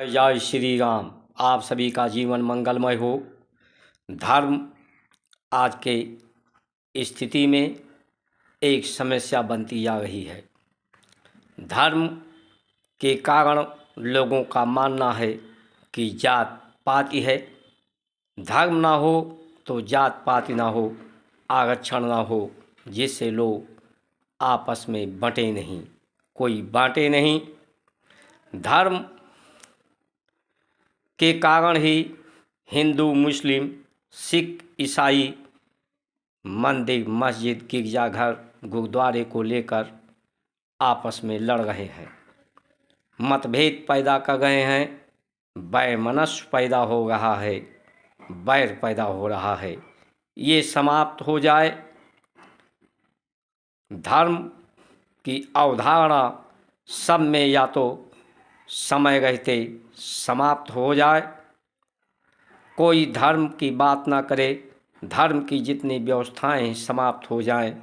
जय श्री राम। आप सभी का जीवन मंगलमय हो। धर्म आज के स्थिति में एक समस्या बनती जा रही है। धर्म के कारण लोगों का मानना है कि जात पात ही है, धर्म ना हो तो जात पात ना हो, आरक्षण ना हो, जिससे लोग आपस में बंटे नहीं, कोई बांटे नहीं। धर्म के कारण ही हिंदू, मुस्लिम, सिख, ईसाई मंदिर, मस्जिद, गिरजाघर, गुरुद्वारे को लेकर आपस में लड़ रहे हैं, मतभेद पैदा कर रहे हैं, वैमनस्य पैदा हो रहा है, बैर पैदा हो रहा है। ये समाप्त हो जाए। धर्म की अवधारणा सब में या तो समय रहते समाप्त हो जाए, कोई धर्म की बात ना करे, धर्म की जितनी व्यवस्थाएं समाप्त हो जाएं,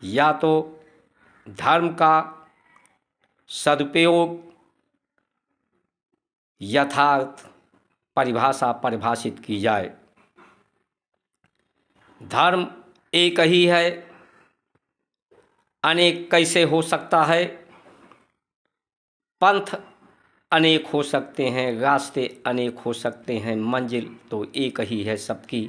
या तो धर्म का सदुपयोग यथार्थ परिभाषा परिभाषित की जाए। धर्म एक ही है, अनेक कैसे हो सकता है? पंथ अनेक हो सकते हैं, रास्ते अनेक हो सकते हैं, मंजिल तो एक ही है सबकी।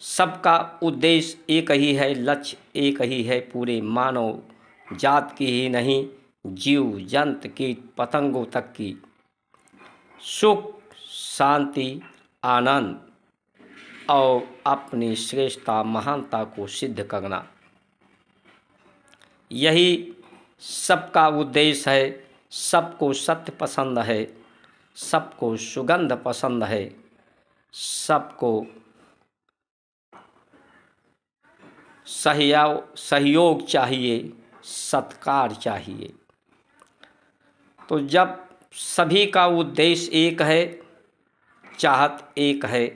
सबका उद्देश्य एक ही है, लक्ष्य एक ही है, पूरे मानव जात की ही नहीं, जीव जंतु कीट पतंगों तक की सुख, शांति, आनंद और अपनी श्रेष्ठता, महानता को सिद्ध करना, यही सबका उद्देश्य है। सबको सत्य पसंद है, सबको सुगंध पसंद है, सबको सहयोग चाहिए, सत्कार चाहिए। तो जब सभी का उद्देश्य एक है, चाहत एक है,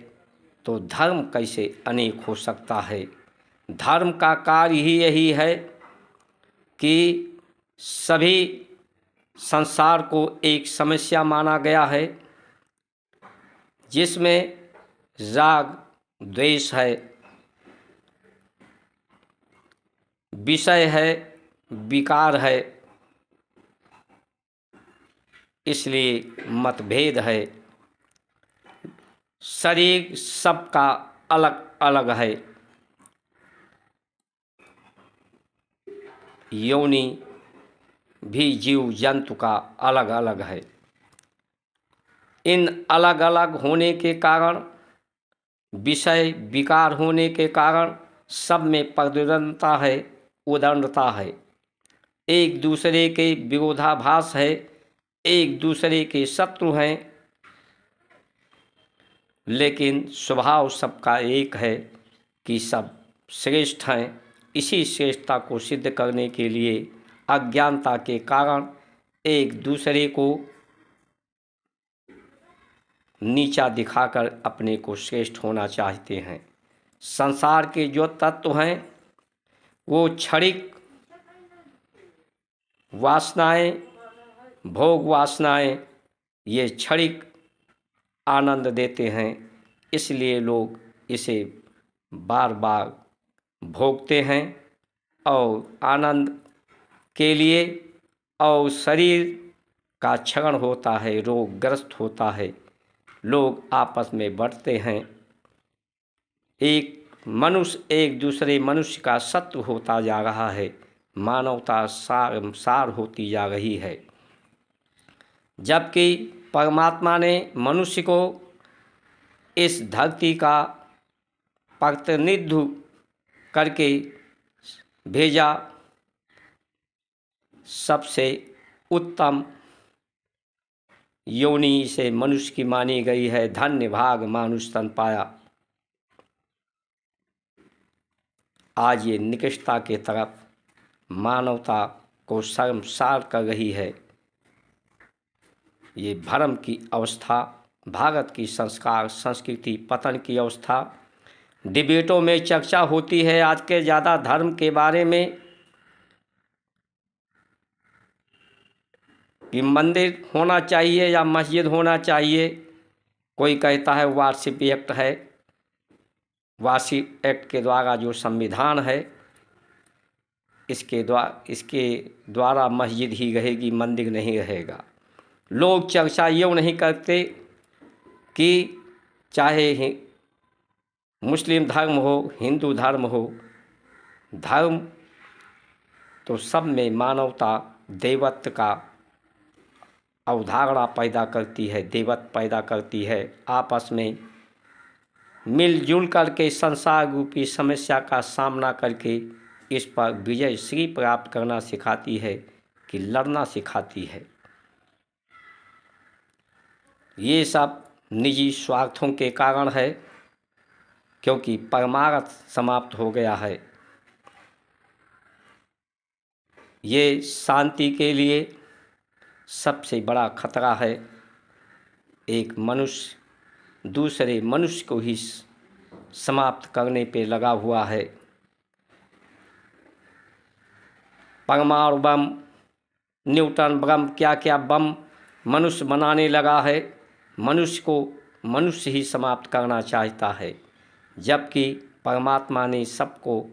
तो धर्म कैसे अनेक हो सकता है? धर्म का कार्य ही यही है कि सभी संसार को एक समस्या माना गया है, जिसमें राग द्वेष है, विषय है, विकार है, इसलिए मतभेद है। शरीर सबका अलग अलग है, योनि भी जीव जंतु का अलग अलग है। इन अलग अलग होने के कारण, विषय विकार होने के कारण सब में प्रतिद्वंद्विता है, उदंडता है, एक दूसरे के विरोधाभास है, एक दूसरे के शत्रु हैं, लेकिन स्वभाव सबका एक है कि सब श्रेष्ठ हैं। इसी श्रेष्ठता को सिद्ध करने के लिए अज्ञानता के कारण एक दूसरे को नीचा दिखाकर अपने को श्रेष्ठ होना चाहते हैं। संसार के जो तत्व हैं वो क्षणिक वासनाएं, भोग वासनाएं, ये क्षणिक आनंद देते हैं, इसलिए लोग इसे बार बार भोगते हैं और आनंद के लिए, और शरीर का क्षरण होता है, रोगग्रस्त होता है, लोग आपस में बढ़ते हैं, एक मनुष्य एक दूसरे मनुष्य का शत्रु होता जा रहा है, मानवता सार होती जा रही है। जबकि परमात्मा ने मनुष्य को इस धरती का प्रतिनिधित्व करके भेजा, सबसे उत्तम योनि से मनुष्य की मानी गई है। धन्य भाग मानुष तन पाया। आज ये निकृष्टता के तरफ मानवता को शर्मसार कर रही है। ये भ्रम की अवस्था, भारत की संस्कार संस्कृति पतन की अवस्था। डिबेटों में चर्चा होती है आज के ज़्यादा धर्म के बारे में, कि मंदिर होना चाहिए या मस्जिद होना चाहिए। कोई कहता है वार्षिक एक्ट है, वार्षिक एक्ट के द्वारा जो संविधान है इसके द्वारा मस्जिद ही रहेगी, मंदिर नहीं रहेगा। लोग चर्चा यूँ नहीं करते कि चाहे मुस्लिम धर्म हो, हिंदू धर्म हो, धर्म तो सब में मानवता, देवत्व का अवधारणा पैदा करती है, देवत्व पैदा करती है। आपस में मिलजुल करके संसार रूपी समस्या का सामना करके इस पर विजय श्री प्राप्त करना सिखाती है कि लड़ना सिखाती है। ये सब निजी स्वार्थों के कारण है, क्योंकि परमार्थ समाप्त हो गया है। ये शांति के लिए सबसे बड़ा खतरा है। एक मनुष्य दूसरे मनुष्य को ही समाप्त करने पे लगा हुआ है। परमाणु बम, न्यूटन बम, क्या क्या बम मनुष्य बनाने लगा है। मनुष्य को मनुष्य ही समाप्त करना चाहता है, जबकि परमात्मा ने सबको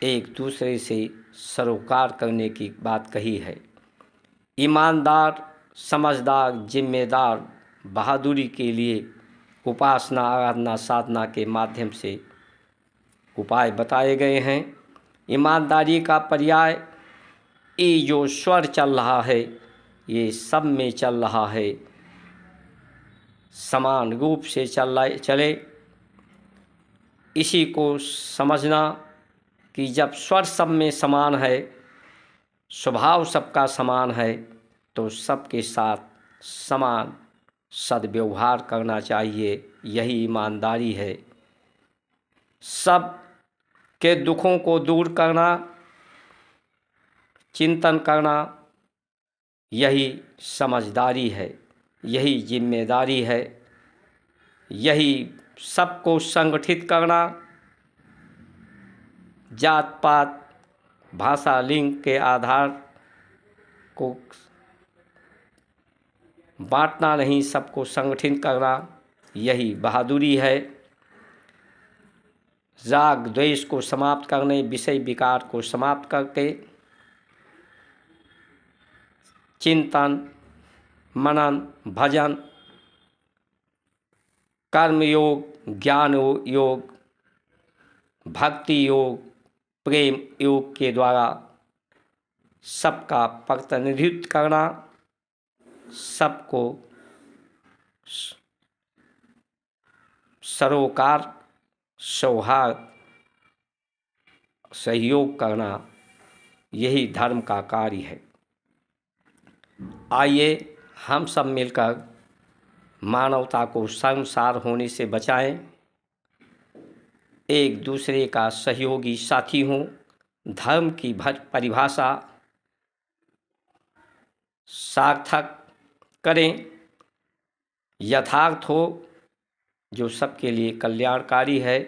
एक दूसरे से सरोकार करने की बात कही है। ईमानदार, समझदार, जिम्मेदार, बहादुरी के लिए उपासना, आराधना, साधना के माध्यम से उपाय बताए गए हैं। ईमानदारी का पर्याय ये जो स्वर चल रहा है, ये सब में चल रहा है, समान रूप से चले। इसी को समझना कि जब स्वर सब में समान है, स्वभाव सबका समान है, तो सबके साथ समान सद्व्यवहार करना चाहिए। यही ईमानदारी है। सब के दुखों को दूर करना, चिंतन करना, यही समझदारी है, यही जिम्मेदारी है। यही सबको संगठित करना, जात पात, भाषा, लिंग के आधार को बांटना नहीं, सबको संगठित करना, यही बहादुरी है। राग द्वेष को समाप्त करने, विषय विकार को समाप्त करके चिंतन, मनन, भजन, कर्म योग, ज्ञान योग, भक्ति योग, प्रेम योग के द्वारा सबका प्रतिनिधित्व करना, सबको सरोकार, सौहार्द, सहयोग करना, यही धर्म का कार्य है। आइए हम सब मिलकर मानवता को शर्मसार होने से बचाएं, एक दूसरे का सहयोगी साथी हों, धर्म की परिभाषा सार्थक करें, यथार्थ हो जो सबके लिए कल्याणकारी है,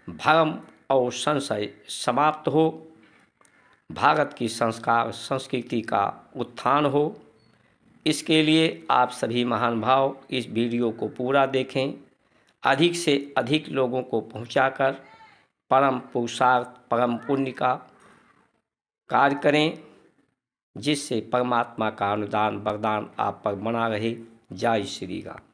भ्रम और संशय समाप्त हो, भारत की संस्कार संस्कृति का उत्थान हो। इसके लिए आप सभी महान भाव इस वीडियो को पूरा देखें, अधिक से अधिक लोगों को पहुंचाकर परम पुरुषार्थ, परम पुण्य का कार्य करें, जिससे परमात्मा का अनुदान वरदान आप पर बना रहे। जय श्री राम।